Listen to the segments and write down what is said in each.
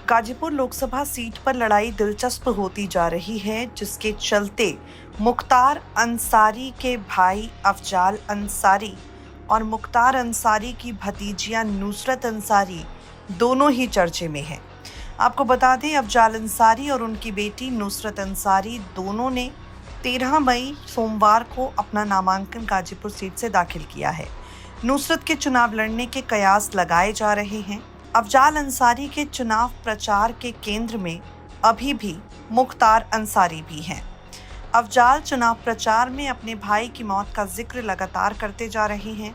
Ghazipur Lok Sabha seat पर लड़ाई दिलचस्प होती जा रही है, जिसके चलते मुख्तार अंसारी के भाई अफजाल अंसारी और मुख्तार अंसारी की भतीजियां नुसरत अंसारी दोनों ही चर्चे में हैं। आपको बता दें, अफजाल अंसारी और उनकी बेटी नुसरत अंसारी दोनों ने 13 मई सोमवार को अपना नामांकन गाजीपुर सीट से दाखिल किया है। नुसरत के चुनाव लड़ने के कयास लगाए जा रहे हैं। अफजाल अंसारी के चुनाव प्रचार के केंद्र में अभी भी मुख्तार अंसारी भी हैं। अफजाल चुनाव प्रचार में अपने भाई की मौत का जिक्र लगातार करते जा रहे हैं।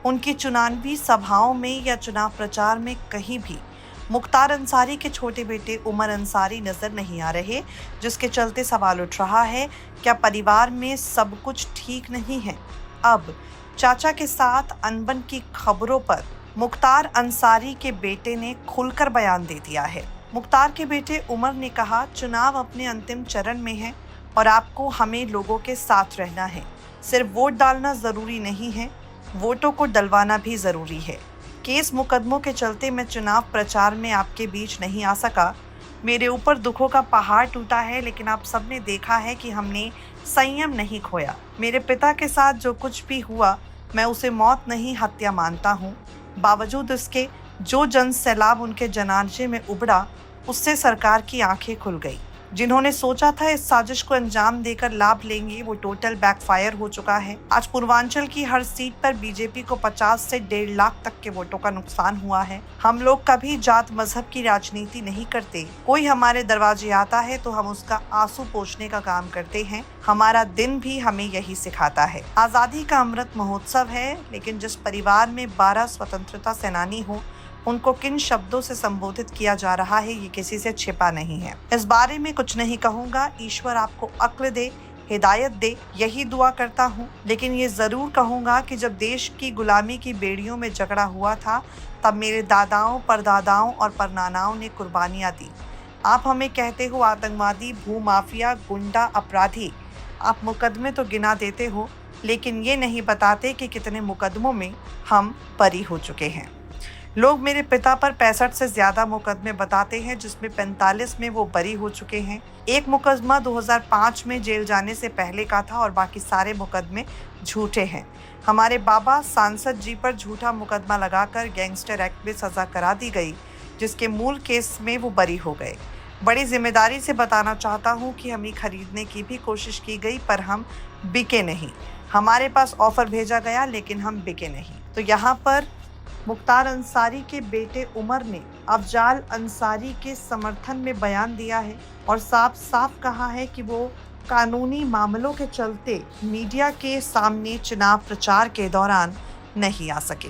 उनकी चुनावी सभाओं में या चुनाव प्रचार में कहीं भी मुख्तार अंसारी के छोटे बेटे उमर अंसारी नजर नहीं आ रहे, जिसके चलते सवाल उठ रहा है, क्या परिवार में सब कुछ ठीक नहीं है? अब चाचा के साथ अनबन की खबरों पर मुख्तार अंसारी के बेटे ने खुलकर बयान दे दिया है। मुख्तार के बेटे उमर ने कहा, चुनाव अपने अंतिम चरण में है और आपको हमें लोगों के साथ रहना है। सिर्फ वोट डालना जरूरी नहीं है, वोटों को डलवाना भी जरूरी है। केस मुकदमों के चलते मैं चुनाव प्रचार में आपके बीच नहीं आ सका। मेरे ऊपर दुखों का पहाड़ टूटा है, लेकिन आप सबने देखा है कि हमने संयम नहीं खोया। मेरे पिता के साथ जो कुछ भी हुआ, मैं उसे मौत नहीं हत्या मानता हूँ। बावजूद इसके जो जन सैलाब उनके जनाजे में उबड़ा, उससे सरकार की आंखें खुल गई। जिन्होंने सोचा था इस साजिश को अंजाम देकर लाभ लेंगे, वो टोटल बैकफायर हो चुका है। आज पूर्वांचल की हर सीट पर बीजेपी को 50 से 1.5 लाख तक के वोटों का नुकसान हुआ है। हम लोग कभी जात मजहब की राजनीति नहीं करते। कोई हमारे दरवाजे आता है तो हम उसका आंसू पोंछने का काम करते हैं। हमारा दिन भी हमें यही सिखाता है। आजादी का अमृत महोत्सव है, लेकिन जिस परिवार में 12 स्वतंत्रता सेनानी हो, उनको किन शब्दों से संबोधित किया जा रहा है, ये किसी से छिपा नहीं है। इस बारे में कुछ नहीं कहूँगा। ईश्वर आपको अक्ल दे, हिदायत दे, यही दुआ करता हूँ। लेकिन ये ज़रूर कहूँगा कि जब देश की गुलामी की बेड़ियों में झगड़ा हुआ था, तब मेरे दादाओं, परदादाओं और परनानाओं ने कुर्बानियाँ दी। आप हमें कहते हो आतंकवादी, भूमाफिया, गुंडा, अपराधी। आप मुकदमे तो गिना देते हो, लेकिन ये नहीं बताते कि कितने मुकदमों में हम बरी हो चुके हैं। लोग मेरे पिता पर 65 से ज़्यादा मुकदमे बताते हैं, जिसमें 45 में वो बरी हो चुके हैं। एक मुकदमा 2005 में जेल जाने से पहले का था और बाकी सारे मुकदमे झूठे हैं। हमारे बाबा सांसद जी पर झूठा मुकदमा लगाकर गैंगस्टर एक्ट में सज़ा करा दी गई, जिसके मूल केस में वो बरी हो गए। बड़ी जिम्मेदारी से बताना चाहता हूँ कि हमें खरीदने की भी कोशिश की गई, पर हम बिके नहीं। हमारे पास ऑफर भेजा गया, लेकिन हम बिके नहीं। तो यहाँ पर मुख्तार अंसारी के बेटे उमर ने अफजाल अंसारी के समर्थन में बयान दिया है और साफ साफ कहा है कि वो कानूनी मामलों के चलते मीडिया के सामने चुनाव प्रचार के दौरान नहीं आ सके।